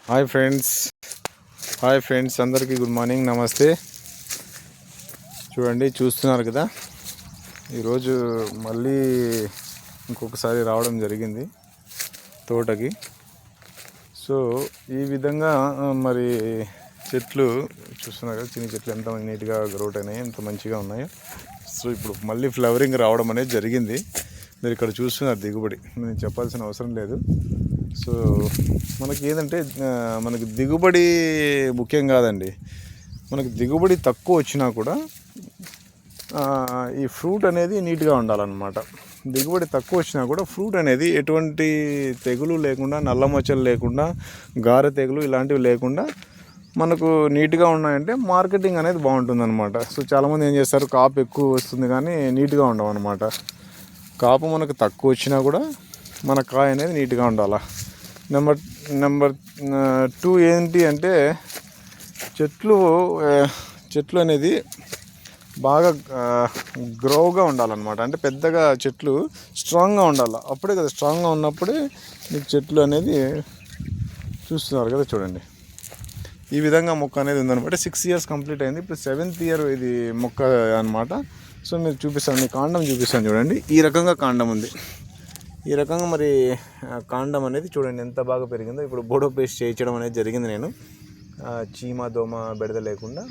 Hi friends అందరికీ good morning, నమస్తే. చూడండి, చూస్తున్నారు కదా, ఈరోజు మళ్ళీ ఇంకొకసారి రావడం జరిగింది తోటకి. సో ఈ విధంగా మరి చెట్లు చూస్తున్నారు కదా, చిన్న చెట్లు ఎంత నీట్గా గ్రోత్ అయినాయి, ఎంత మంచిగా ఉన్నాయి. సో ఇప్పుడు మళ్ళీ ఫ్లవరింగ్ రావడం అనేది జరిగింది. మీరు ఇక్కడ చూస్తున్నారు దిగుబడి, నేను చెప్పాల్సిన అవసరం లేదు. సో మనకి ఏంటంటే మనకి దిగుబడి ముఖ్యం కాదండి. మనకి దిగుబడి తక్కువ వచ్చినా కూడా ఈ ఫ్రూట్ అనేది నీట్గా ఉండాలన్నమాట. దిగుబడి తక్కువ వచ్చినా కూడా ఫ్రూట్ అనేది ఎటువంటి తెగులు లేకుండా, నల్ల మచ్చలు లేకుండా, గారె తెగులు ఇలాంటివి లేకుండా మనకు నీట్గా ఉన్నాయంటే మార్కెటింగ్ అనేది బాగుంటుందన్నమాట. సో చాలామంది ఏం చేస్తారు, కాపు ఎక్కువ వస్తుంది కానీ నీట్గా ఉండవు అనమాట. కాపు మనకు తక్కువ వచ్చినా కూడా మన కాయ అనేది నీట్గా ఉండాలి. నెంబర్ 2 ఏంటి అంటే చెట్లు అనేది బాగా గ్రోగా ఉండాలన్నమాట. అంటే పెద్దగా చెట్లు స్ట్రాంగ్గా ఉండాలి. అప్పుడే కదా, స్ట్రాంగ్గా ఉన్నప్పుడే మీకు చెట్లు అనేది చూస్తున్నారు కదా, చూడండి ఈ విధంగా మొక్క అనేది ఉందన్నమాట. 6 years కంప్లీట్ అయింది, ఇప్పుడు 7th year ఇది మొక్క అనమాట. సో మీరు చూపిస్తాను, మీ కాండం చూపిస్తాను చూడండి. ఈ రకంగా కాండం ఉంది. ఈ రకంగా మరి కాండం అనేది చూడండి ఎంత బాగా పెరిగిందో. ఇప్పుడు బోడో పేస్ట్ చేయించడం అనేది జరిగింది నేను, చీమ దోమ బెడద లేకుండా.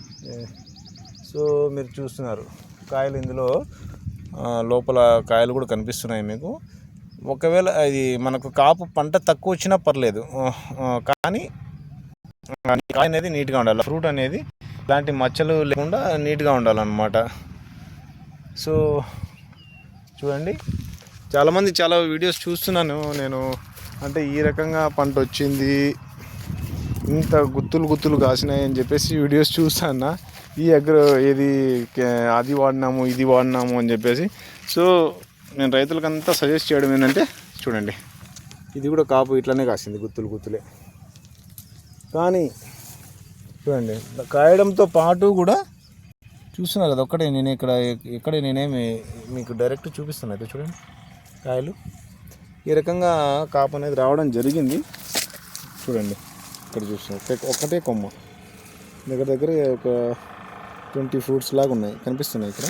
సో మీరు చూస్తున్నారు కాయలు, ఇందులో లోపల కాయలు కూడా కనిపిస్తున్నాయి మీకు. ఒకవేళ ఇది మనకు కాపు పంట తక్కువ వచ్చినా పర్లేదు, కానీ కాయ అనేది నీట్గా ఉండాలి. ఫ్రూట్ అనేది ఇలాంటి మచ్చలు లేకుండా నీట్గా ఉండాలన్నమాట. సో చూడండి, చాలామంది చాలా వీడియోస్ చూస్తున్నాను నేను. అంటే ఈ రకంగా పంట వచ్చింది, ఇంత గుత్తులు కాసినాయి అని చెప్పేసి వీడియోస్ చూస్తాను. ఈ ఏది అది వాడినాము, ఇది వాడినాము అని చెప్పేసి. సో నేను రైతులకంతా సజెస్ట్ చేయడం ఏంటంటే, చూడండి ఇది కూడా కాపు ఇట్లనే కాసింది, గుత్తులే. కానీ చూడండి కాయడంతో పాటు కూడా చూస్తున్నారు కదా, ఇక్కడే నేనేమి మీకు డైరెక్ట్ చూపిస్తాను. అయితే చూడండి కాయలు ఈ రకంగా కాపు అనేది రావడం జరిగింది. చూడండి ఇక్కడ చూస్తున్నారు, ఒకటే కొమ్మ దగ్గర ఒక 20 ఫ్రూట్స్ లాగా ఉన్నాయి, కనిపిస్తున్నాయి ఇక్కడ.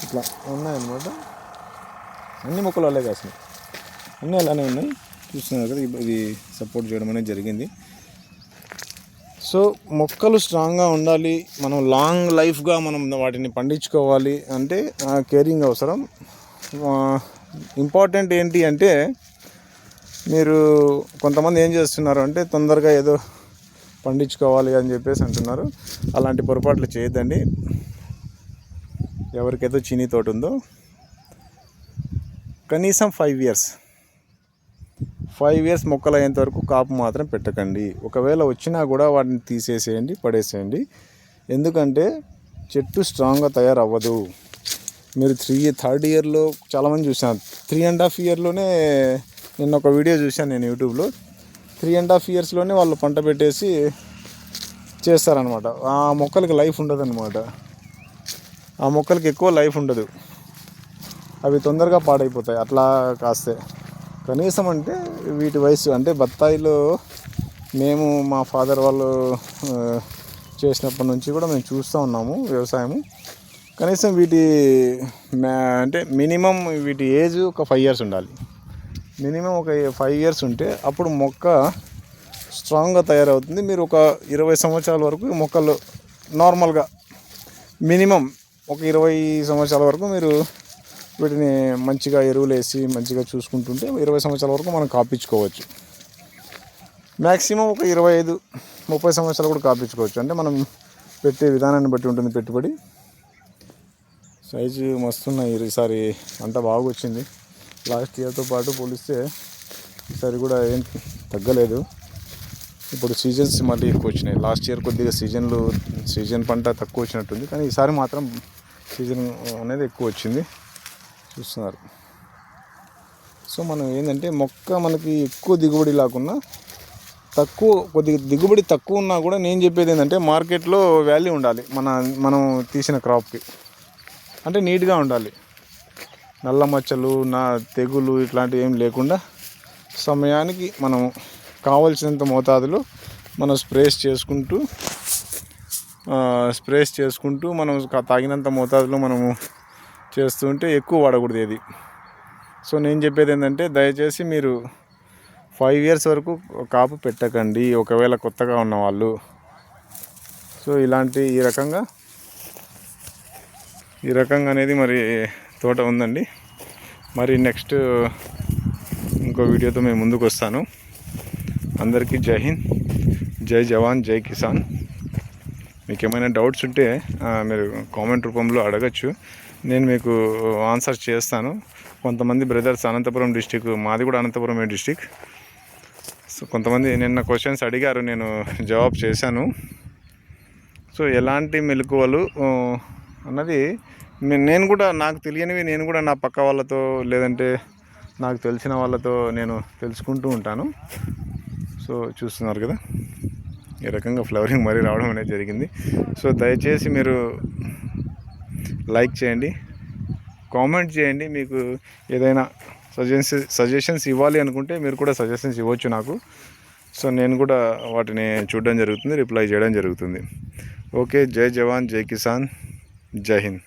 ఇట్లా ఉన్నాయన్నమాట. అన్ని మొక్కలు అలాగే కాసినాయి, అన్నీ అలానే ఉన్నాయి. చూస్తున్నారు కదా, ఇది సపోర్ట్ చేయడం అనేది జరిగింది. సో మొక్కలు స్ట్రాంగ్గా ఉండాలి, మనం లాంగ్ లైఫ్గా మనం వాటిని పండించుకోవాలి అంటే కేరింగ్ అవసరం. ఇంపార్టెంట్ ఏంటి అంటే, మీరు కొంతమంది ఏం చేస్తున్నారు అంటే తొందరగా ఏదో పండించుకోవాలి అని చెప్పేసి అంటున్నారు. అలాంటి పొరపాట్లు చేయొద్దండి. ఎవరికైతే చీనీ తోట ఉందో కనీసం 5 years మొక్కలు అయ్యేంత వరకు కాపు మాత్రం పెట్టకండి. ఒకవేళ వచ్చినా కూడా వాటిని తీసేసేయండి, పడేసేయండి. ఎందుకంటే చెట్టు స్ట్రాంగ్గా తయారవ్వదు. మీరు 3rd yearలో చాలామంది చూసాను, 3.5 yearలోనే నిన్న ఒక వీడియో చూశాను నేను యూట్యూబ్లో. 3.5 yearsలోనే వాళ్ళు పంట పెట్టేసి చేస్తారనమాట. ఆ మొక్కలకి లైఫ్ ఉండదు అనమాట. ఆ మొక్కలకి ఎక్కువ లైఫ్ ఉండదు, అవి తొందరగా పాడైపోతాయి అట్లా కాస్తే. కనీసం అంటే వీటి వయసు అంటే బత్తాయిలో మేము మా ఫాదర్ వాళ్ళు చేసినప్పటి నుంచి కూడా మేము చూస్తూ ఉన్నాము వ్యవసాయము. కనీసం అంటే మినిమం వీటి ఏజ్ ఒక 5 years ఉండాలి. మినిమం ఒక 5 years ఉంటే అప్పుడు మొక్క స్ట్రాంగ్గా తయారవుతుంది. మీరు ఒక 20 సంవత్సరాల వరకు మొక్కలు నార్మల్గా మినిమం ఒక 20 సంవత్సరాల వరకు మీరు వీటిని మంచిగా ఎరువులు వేసి మంచిగా చూసుకుంటుంటే 20 సంవత్సరాల వరకు మనం కాపించుకోవచ్చు. మ్యాక్సిమం ఒక 25-30 సంవత్సరాలు కూడా కాపించుకోవచ్చు. అంటే మనం పెట్టే విధానాన్ని బట్టి ఉంటుంది పెట్టుబడి. సైజు మస్తున్నాయి, ఈసారి అంత బాగా వచ్చింది. లాస్ట్ ఇయర్తో పాటు పోలిస్తే ఈసారి కూడా ఏం తగ్గలేదు. ఇప్పుడు సీజన్స్ మళ్ళీ ఎక్కువ వచ్చినాయి. లాస్ట్ ఇయర్ కొద్దిగా సీజన్ పంట తక్కువ వచ్చినట్టుంది, కానీ ఈసారి మాత్రం సీజన్ అనేది ఎక్కువ వచ్చింది, చూస్తున్నారు. సో మనం ఏంటంటే మొక్క మనకి ఎక్కువ దిగుబడి లేకున్నా కొద్దిగా దిగుబడి తక్కువ ఉన్నా కూడా నేను చెప్పేది ఏంటంటే మార్కెట్లో వాల్యూ ఉండాలి. మనం తీసిన క్రాప్కి అంటే నీట్గా ఉండాలి. నల్ల మచ్చలు తెగులు ఇట్లాంటివి ఏం లేకుండా సమయానికి మనము కావలసినంత మోతాదులో మనం స్ప్రేస్ చేసుకుంటూ మనం తాగినంత మోతాదులో మనము చేస్తుంటే ఎక్కువ వాడకూడదు ఏది. సో నేను చెప్పేది ఏంటంటే దయచేసి మీరు 5 years వరకు కాపు పెట్టకండి ఒకవేళ కొత్తగా ఉన్నవాళ్ళు. సో ఈ రకంగా అనేది మరి తోట ఉందండి. మరి నెక్స్ట్ ఇంకో వీడియోతో మేము ముందుకు వస్తాను. అందరికీ జై హింద్, జై జవాన్, జై కిసాన్. మీకు ఏమైనా డౌట్స్ ఉంటే మీరు కామెంట్ రూపంలో అడగచ్చు, నేను మీకు ఆన్సర్ చేస్తాను. కొంతమంది బ్రదర్స్ అనంతపురం డిస్టిక్, మాది కూడా అనంతపురమే డిస్టిక్. సో కొంతమంది నిన్న క్వశ్చన్స్ అడిగారు, నేను జవాబు చేశాను. సో ఎలాంటి మెలకువలు అన్నది నేను కూడా నాకు తెలియనివి నేను కూడా నా పక్క వాళ్ళతో లేదంటే నాకు తెలిసిన వాళ్ళతో నేను తెలుసుకుంటూ ఉంటాను. సో చూస్తున్నారు కదా, ఈ రకంగా ఫ్లవరింగ్ మరీ రావడం అనేది జరిగింది. సో దయచేసి మీరు లైక్ చేయండి, కామెంట్ చేయండి. మీకు ఏదైనా సజెషన్స్ ఇవ్వాలి అనుకుంటే మీరు కూడా సజెషన్స్ ఇవ్వచ్చు నాకు. సో నేను కూడా వాటిని చూడడం జరుగుతుంది, రిప్లై చేయడం జరుగుతుంది. ఓకే, జై జవాన్, జై కిసాన్, జై హింద్.